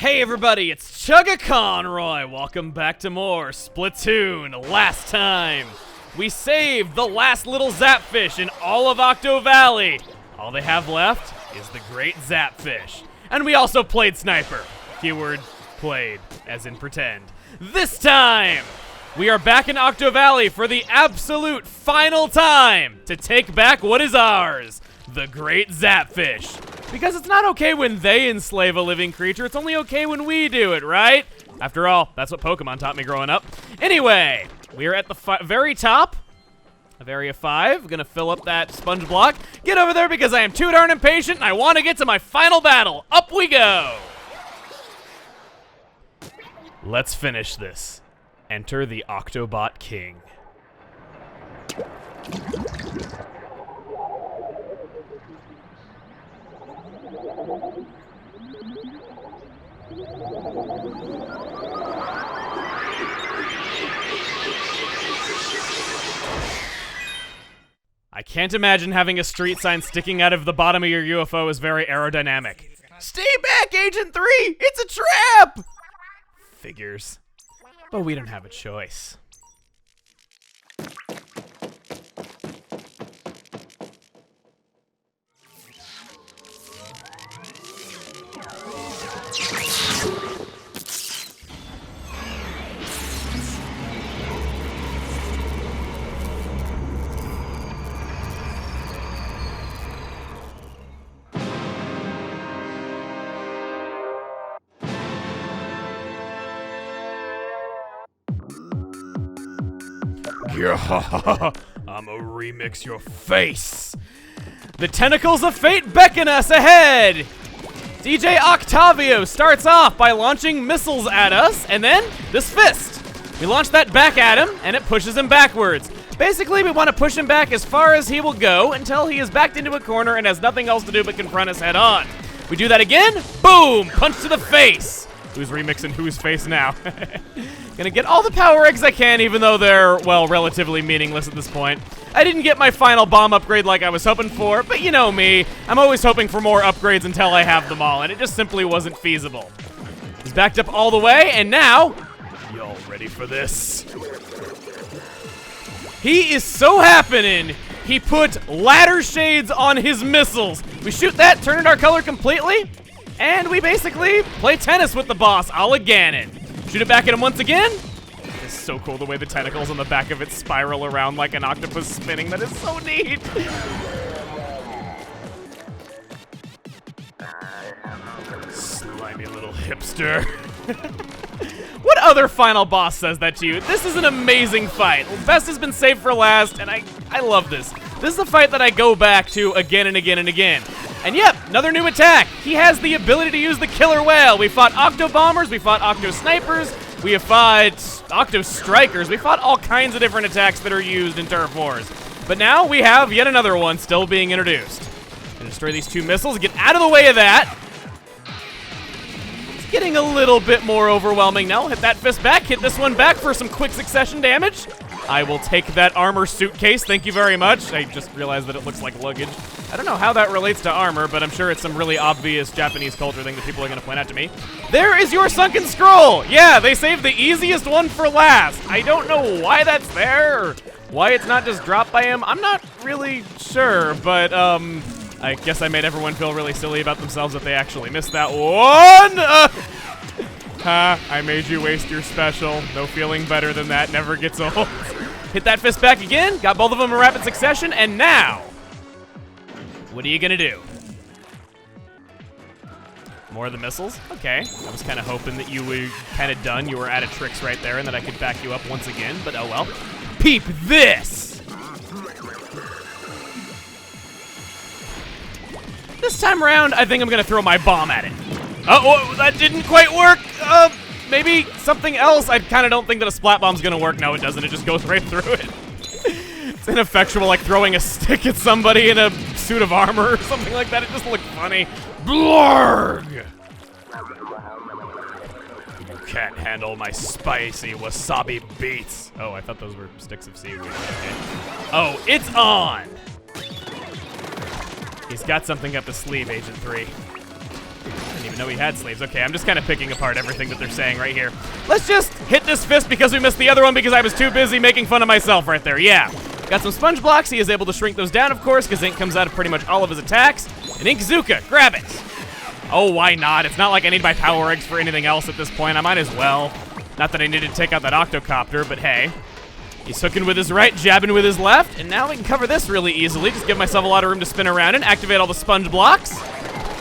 Hey everybody, it's Chugga Conroy. Welcome back to more Splatoon. Last time, we saved the last little Zapfish in all of Octo Valley. All they have left is the great Zapfish. And we also played Sniper. Keyword played, as in pretend. This time, we are back in Octo Valley for the absolute final time to take back what is ours, the great Zapfish. Because it's not okay when they enslave a living creature, it's only okay when we do it, right? After all, that's what Pokemon taught me growing up. Anyway, we are at the very top of Area 5. Gonna fill up that sponge block. Get over there because I am too darn impatient and I want to get to my final battle. Up we go! Let's finish this. Enter the Octobot King. I can't imagine having a street sign sticking out of the bottom of your UFO is very aerodynamic. Stay back, Agent 3! It's a trap! Figures. But we don't have a choice. I'ma remix your face. The tentacles of fate beckon us ahead. DJ Octavio starts off by launching missiles at us, and then this fist. We launch that back at him, and it pushes him backwards. Basically, we want to push him back as far as he will go until he is backed into a corner and has nothing else to do but confront us head on. We do that again, boom, punch to the face. Who's remixing whose face now? Gonna get all the power eggs I can, even though they're, well, relatively meaningless at this point. I didn't get my final bomb upgrade like I was hoping for, but you know me. I'm always hoping for more upgrades until I have them all, and it just simply wasn't feasible. He's backed up all the way, and now, y'all ready for this? He is so happening, he put ladder shades on his missiles. We shoot that, turn it our color completely, and we basically play tennis with the boss, a la Ganon. Shoot it back at him once again. It's so cool the way the tentacles on the back of it spiral around like an octopus spinning. That is so neat. Slimy little hipster. What other final boss says that to you? This is an amazing fight. Best has been saved for last, and I love this. This is a fight that I go back to again and again and again. And yep, another new attack. He has the ability to use the killer whale. We fought Octo Bombers, we fought Octo Snipers, we have fought Octo Strikers. We fought all kinds of different attacks that are used in Turf Wars. But now we have yet another one still being introduced. Gonna destroy these two missiles, get out of the way of that. It's getting a little bit more overwhelming now. Hit that fist back, hit this one back for some quick succession damage. I will take that armor suitcase, thank you very much. I just realized that it looks like luggage. I don't know how that relates to armor, but I'm sure it's some really obvious Japanese culture thing that people are gonna point out to me. There is your sunken scroll! Yeah, they saved the easiest one for last. I don't know why that's there, or why it's not just dropped by him. I'm not really sure, but I guess I made everyone feel really silly about themselves that they actually missed that one! I made you waste your special. No feeling better than that, never gets old. Hit that fist back again, got both of them in rapid succession, and now, what are you gonna do? More of the missiles? Okay. I was kind of hoping that you were kind of done. You were out of tricks right there and that I could back you up once again, but oh well. Peep this! This time around, I think I'm gonna throw my bomb at it. Oh, that didn't quite work. Maybe something else. I kind of don't think that a splat bomb's gonna work. No, it doesn't. It just goes right through it. It's ineffectual, like throwing a stick at somebody in a suit of armor or something like that. It just looked funny. Blarg! You can't handle my spicy wasabi beats. Oh, I thought those were sticks of seaweed. Okay. Oh, it's on! He's got something up his sleeve, Agent 3. Didn't even didn't know he had sleeves. Okay, I'm just kind of picking apart everything that they're saying right here. Let's just hit this fist because we missed the other one because I was too busy making fun of myself right there. Yeah. Got some sponge blocks. He is able to shrink those down, of course, because ink comes out of pretty much all of his attacks. And Ink Zuka, grab it. Oh, why not? It's not like I need my power eggs for anything else at this point. I might as well. Not that I needed to take out that Octocopter, but hey. He's hooking with his right, jabbing with his left, and now we can cover this really easily. Just give myself a lot of room to spin around and activate all the sponge blocks.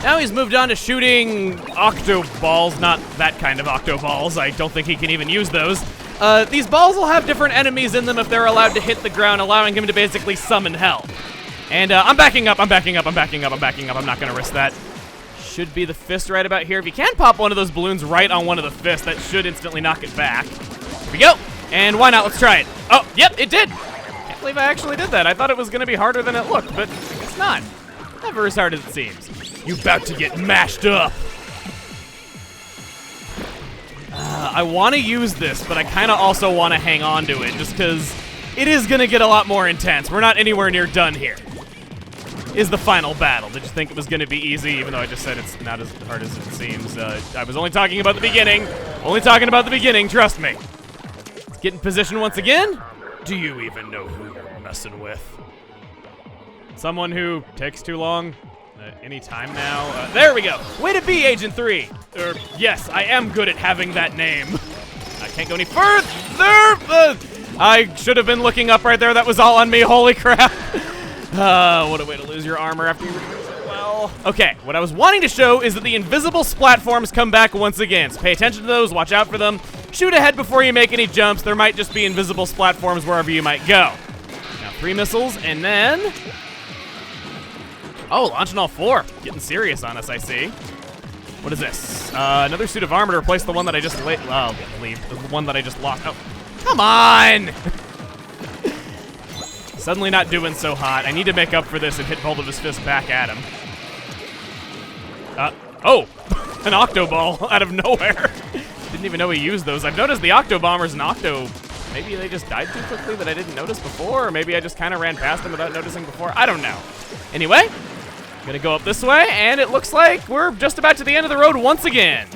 Now he's moved on to shooting octo balls, not that kind of octo balls. I don't think he can even use those. These balls will have different enemies in them if they're allowed to hit the ground, allowing him to basically summon hell. And I'm backing up. I'm not gonna risk that. Should be the fist right about here. If you can pop one of those balloons right on one of the fists, that should instantly knock it back. Here we go. And why not? Let's try it. Oh, yep, it did. Can't believe I actually did that. I thought it was going to be harder than it looked, but it's not. Never as hard as it seems. You about to get mashed up. I want to use this, but I kind of also want to hang on to it just because it is going to get a lot more intense. We're not anywhere near done here. Is the final battle. Did you think it was going to be easy, even though I just said it's not as hard as it seems? I was only talking about the beginning. Only talking about the beginning, trust me. Get in position once again. Do you even know who you're messing with? Someone who takes too long? Any time now? There we go. Way to be, Agent 3. Yes, I am good at having that name. I can't go any further. I should have been looking up right there. That was all on me. Holy crap. What a way to lose your armor after you reuse it well. Okay, what I was wanting to show is that the invisible splatforms come back once again. So pay attention to those. Watch out for them. Shoot ahead before you make any jumps. There might just be invisible splatforms wherever you might go. Now 3 missiles, and then... Oh, launching all 4. Getting serious on us, I see. What is this? Another suit of armor to replace the one that I just the one that I just lost. Oh, come on! Suddenly not doing so hot. I need to make up for this and hit both of his fists back at him. Oh! An Octoball out of nowhere. Didn't even know he used those. I've noticed the Octobombers and Octo... Maybe they just died too quickly that I didn't notice before, or maybe I just kind of ran past them without noticing before. I don't know. Anyway, gonna go up this way, and it looks like we're just about to the end of the road once again.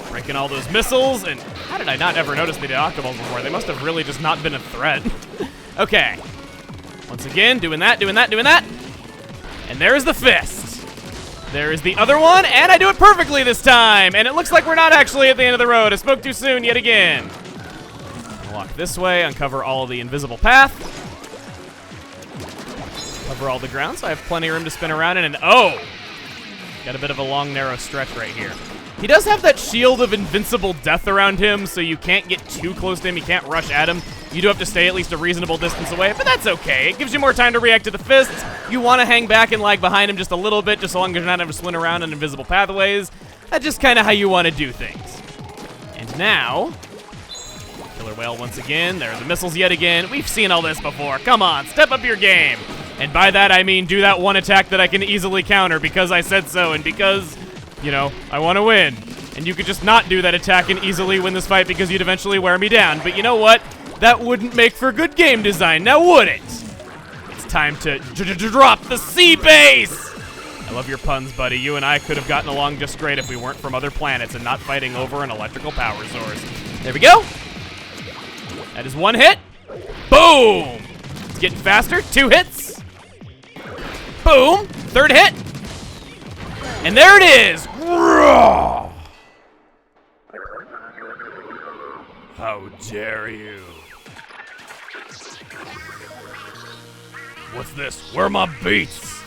Breaking all those missiles, and how did I not ever notice they did Octoballs before? They must have really just not been a threat. Okay. Once again, doing that. And there's the fist. There is the other one, and I do it perfectly this time. And it looks like we're not actually at the end of the road. I spoke too soon yet again. Walk this way, uncover all of the invisible path. Cover all the ground, so I have plenty of room to spin around in, and oh! Got a bit of a long, narrow stretch right here. He does have that shield of invincible death around him, so you can't get too close to him, you can't rush at him. You do have to stay at least a reasonable distance away, but that's okay. It gives you more time to react to the fists. You want to hang back and lag behind him just a little bit, just so long as you're not having to swing around in invisible pathways. That's just kind of how you want to do things. And now, Killer Whale once again. There are the missiles yet again. We've seen all this before. Come on, step up your game. And by that, I mean do that one attack that I can easily counter because I said so and because, you know, I want to win. And you could just not do that attack and easily win this fight because you'd eventually wear me down. But you know what? That wouldn't make for good game design, now would it? It's time to drop the sea base! I love your puns, buddy. You and I could have gotten along just great if we weren't from other planets and not fighting over an electrical power source. There we go. That is 1 hit. Boom! It's getting faster. 2 hits. Boom! 3rd hit. And there it is! How dare you? What's this? Where are my beats?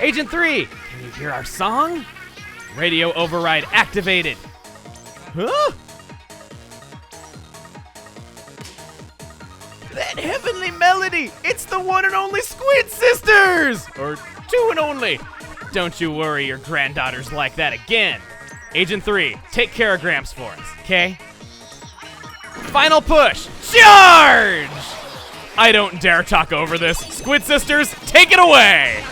Agent 3, can you hear our song? Radio override activated. Huh? That heavenly melody! It's the one and only Squid Sisters! Or 2 and only. Don't you worry, your granddaughter's like that again. Agent 3, take care of Gramps for us, okay? Final push! Charge! I don't dare talk over this. Squid Sisters, take it away!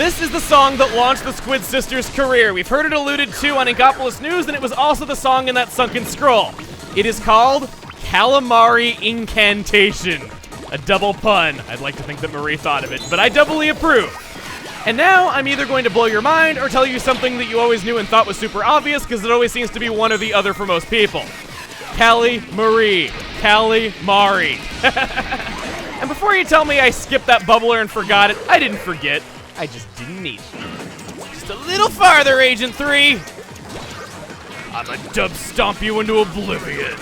This is the song that launched the Squid Sisters' career. We've heard it alluded to on Inkopolis News, and it was also the song in that Sunken Scroll. It is called Calamari Incantation. A double pun. I'd like to think that Marie thought of it, but I doubly approve. And now, I'm either going to blow your mind or tell you something that you always knew and thought was super obvious, because it always seems to be one or the other for most people. Calamari. Calamari. And before you tell me I skipped that bubbler and forgot it, I didn't forget. I just didn't need it. Just a little farther, Agent 3. I'ma dub stomp you into oblivion.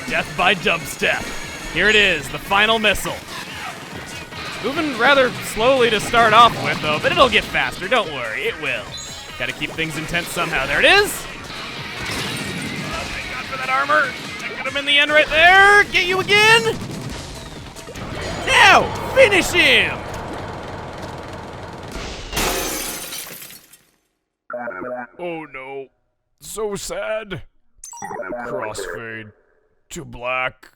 Death by dubstep. Here it is, the final missile. Moving rather slowly to start off with, though, but it'll get faster, don't worry, it will. Gotta keep things intense somehow. There it is! Oh, thank God for that armor. I got him in the end right there. Get you again! Now, finish him! Oh no, so sad. Crossfade to black.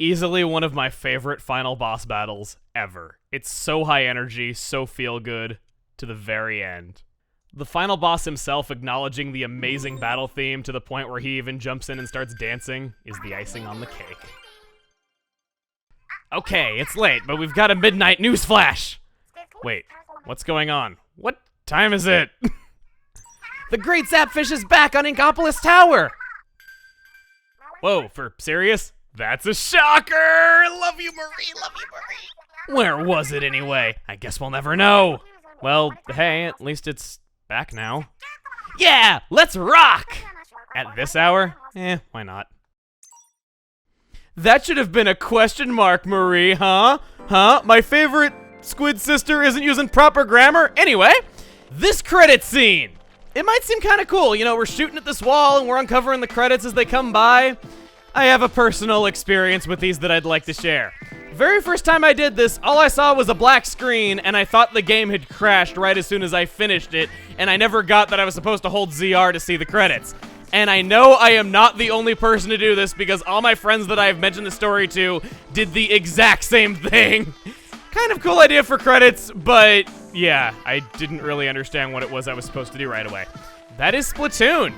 Easily one of my favorite final boss battles ever. It's so high energy, so feel good, to the very end. The final boss himself acknowledging the amazing battle theme to the point where he even jumps in and starts dancing is the icing on the cake. Okay, it's late, but we've got a midnight news flash. Wait, what's going on? What time is it? The Great Zapfish is back on Inkopolis Tower! Whoa, for serious? That's a shocker! Love you, Marie, love you, Marie! Where was it anyway? I guess we'll never know. Well, hey, at least it's back now. Yeah, let's rock! At this hour? Why not? That should have been a question mark, Marie, huh? Huh? My favorite squid sister isn't using proper grammar? Anyway, this credit scene. It might seem kind of cool, you know, we're shooting at this wall and we're uncovering the credits as they come by. I have a personal experience with these that I'd like to share. Very first time I did this, all I saw was a black screen, and I thought the game had crashed right as soon as I finished it, and I never got that I was supposed to hold ZR to see the credits. And I know I am not the only person to do this, because all my friends that I've mentioned the story to did the exact same thing. Kind of cool idea for credits, but yeah, I didn't really understand what it was I was supposed to do right away. That is Splatoon.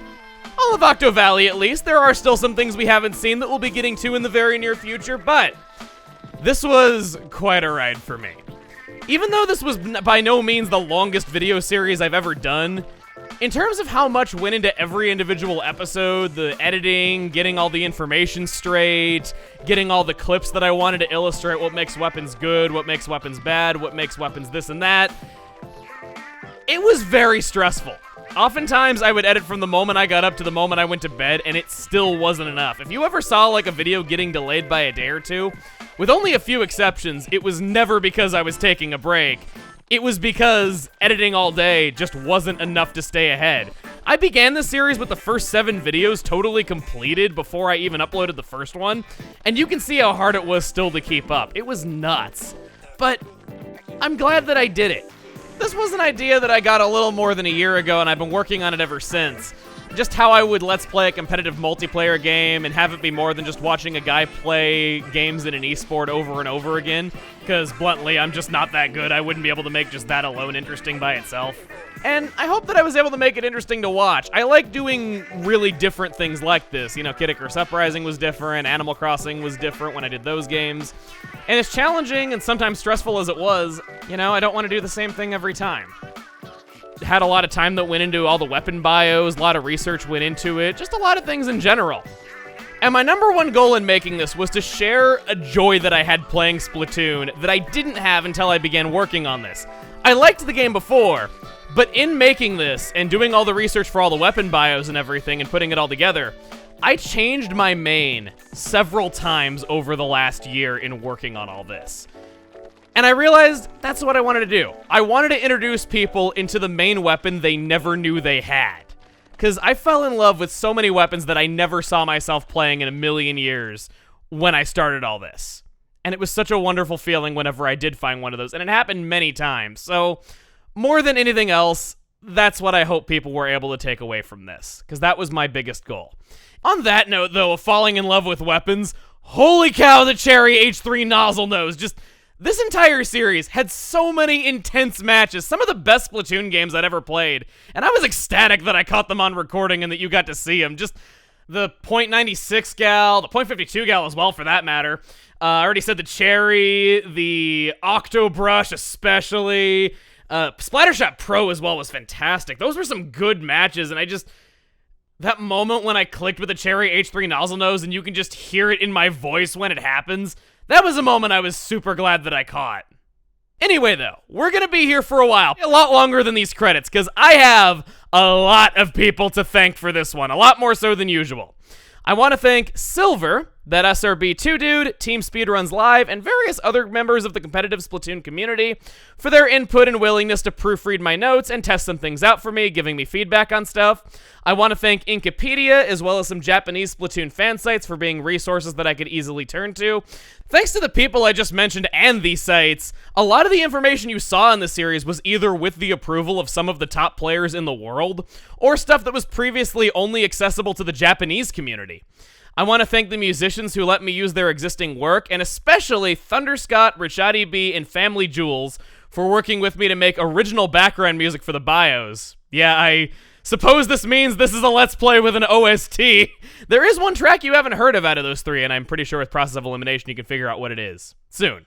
All of Octo Valley, at least. There are still some things we haven't seen that we'll be getting to in the very near future, but this was quite a ride for me. Even though this was by no means the longest video series I've ever done, in terms of how much went into every individual episode, the editing, getting all the information straight, getting all the clips that I wanted to illustrate what makes weapons good, what makes weapons bad, what makes weapons this and that, it was very stressful. Oftentimes, I would edit from the moment I got up to the moment I went to bed, and it still wasn't enough. If you ever saw, like, a video getting delayed by a day or two, with only a few exceptions, it was never because I was taking a break. It was because editing all day just wasn't enough to stay ahead. I began this series with the first 7 videos totally completed before I even uploaded the first one, and you can see how hard it was still to keep up. It was nuts. But I'm glad that I did it. This was an idea that I got a little more than a year ago, and I've been working on it ever since. Just how I would let's play a competitive multiplayer game and have it be more than just watching a guy play games in an esport over and over again. Because, bluntly, I'm just not that good. I wouldn't be able to make just that alone interesting by itself. And I hope that I was able to make it interesting to watch. I like doing really different things like this. You know, Kid Icarus Uprising was different, Animal Crossing was different when I did those games. And as challenging and sometimes stressful as it was, you know, I don't want to do the same thing every time. Had a lot of time that went into all the weapon bios, a lot of research went into it, just a lot of things in general. And my number one goal in making this was to share a joy that I had playing Splatoon that I didn't have until I began working on this. I liked the game before, but in making this and doing all the research for all the weapon bios and everything and putting it all together, I changed my main several times over the last year in working on all this. And I realized that's what I wanted to do. I wanted to introduce people into the main weapon they never knew they had. Because I fell in love with so many weapons that I never saw myself playing in a million years when I started all this. And it was such a wonderful feeling whenever I did find one of those, and it happened many times. So, more than anything else, that's what I hope people were able to take away from this, because that was my biggest goal. On that note, though, of falling in love with weapons, holy cow, the Cherry H3 nozzle nose. Just, this entire series had so many intense matches, some of the best Splatoon games I'd ever played, and I was ecstatic that I caught them on recording and that you got to see them. Just the .96 gal, the .52 gal as well, for that matter. I already said the Cherry, the Octobrush especially. Splattershot Pro as well was fantastic. Those were some good matches, and that moment when I clicked with the Cherry H3 nozzle nose and you can just hear it in my voice when it happens, that was a moment I was super glad that I caught. Anyway, though, we're gonna be here for a while, a lot longer than these credits, because I have a lot of people to thank for this one, a lot more so than usual. I want to thank Silver, that SRB2 dude, Team Speedruns Live, and various other members of the competitive Splatoon community for their input and willingness to proofread my notes and test some things out for me, giving me feedback on stuff. I want to thank Inkipedia, as well as some Japanese Splatoon fan sites for being resources that I could easily turn to. Thanks to the people I just mentioned and these sites, a lot of the information you saw in the series was either with the approval of some of the top players in the world, or stuff that was previously only accessible to the Japanese community. I want to thank the musicians who let me use their existing work, and especially Thunderscott, Richadi B, and Family Jewels for working with me to make original background music for the bios. Yeah, I suppose this means this is a Let's Play with an OST. There is one track you haven't heard of out of those three, and I'm pretty sure with Process of Elimination you can figure out what it is soon.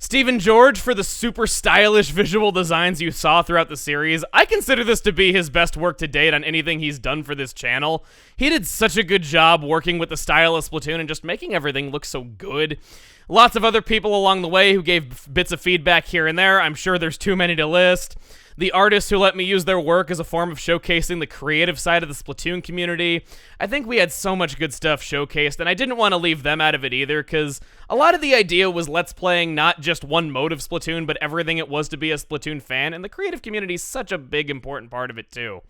Stephen George for the super stylish visual designs you saw throughout the series. I consider this to be his best work to date on anything he's done for this channel. He did such a good job working with the style of Splatoon and just making everything look so good. Lots of other people along the way who gave bits of feedback here and there. I'm sure there's too many to list. The artists who let me use their work as a form of showcasing the creative side of the Splatoon community. I think we had so much good stuff showcased, and I didn't want to leave them out of it either, because a lot of the idea was Let's Playing not just one mode of Splatoon, but everything it was to be a Splatoon fan, and the creative community is such a big, important part of it, too.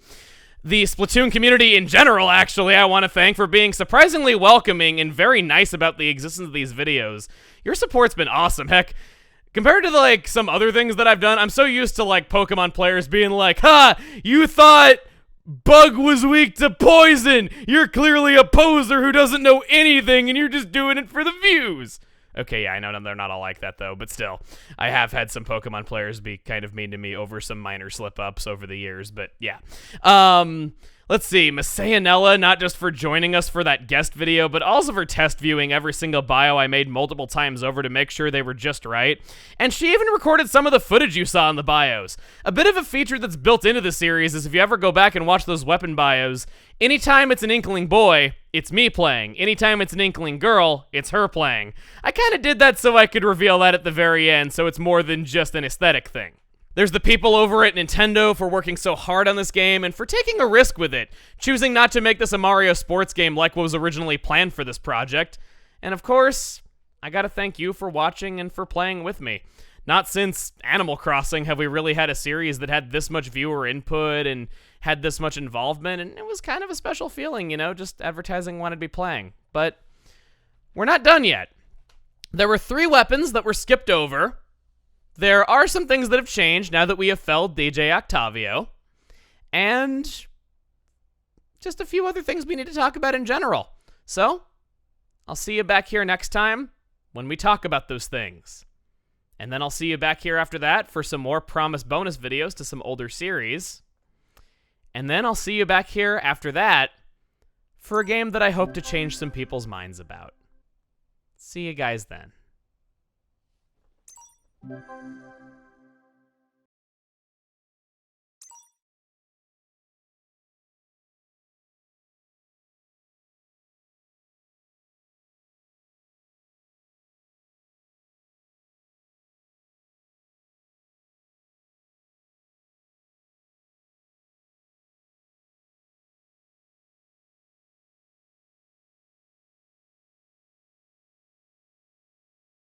The Splatoon community in general, actually, I want to thank for being surprisingly welcoming and very nice about the existence of these videos. Your support's been awesome. Heck, compared to, like, some other things that I've done, I'm so used to, like, Pokemon players being like, "Ha! You thought Bug was weak to poison! You're clearly a poser who doesn't know anything, and you're just doing it for the views!" Okay, yeah, I know they're not all like that, though, but still. I have had some Pokemon players be kind of mean to me over some minor slip-ups over the years, but yeah. Let's see, Masayanella, not just for joining us for that guest video, but also for test viewing every single bio I made multiple times over to make sure they were just right. And she even recorded some of the footage you saw in the bios. A bit of a feature that's built into the series is if you ever go back and watch those weapon bios, anytime it's an Inkling boy, it's me playing. Anytime it's an Inkling girl, it's her playing. I kind of did that so I could reveal that at the very end, so it's more than just an aesthetic thing. There's the people over at Nintendo for working so hard on this game and for taking a risk with it, choosing not to make this a Mario sports game like what was originally planned for this project. And of course, I gotta thank you for watching and for playing with me. Not since Animal Crossing have we really had a series that had this much viewer input and had this much involvement, and it was kind of a special feeling, you know, just advertising wanted to be playing. But we're not done yet. There were 3 weapons that were skipped over. There are some things that have changed now that we have felled DJ Octavio, and just a few other things we need to talk about in general. So, I'll see you back here next time when we talk about those things. And then I'll see you back here after that for some more promised bonus videos to some older series. And then I'll see you back here after that for a game that I hope to change some people's minds about. See you guys then.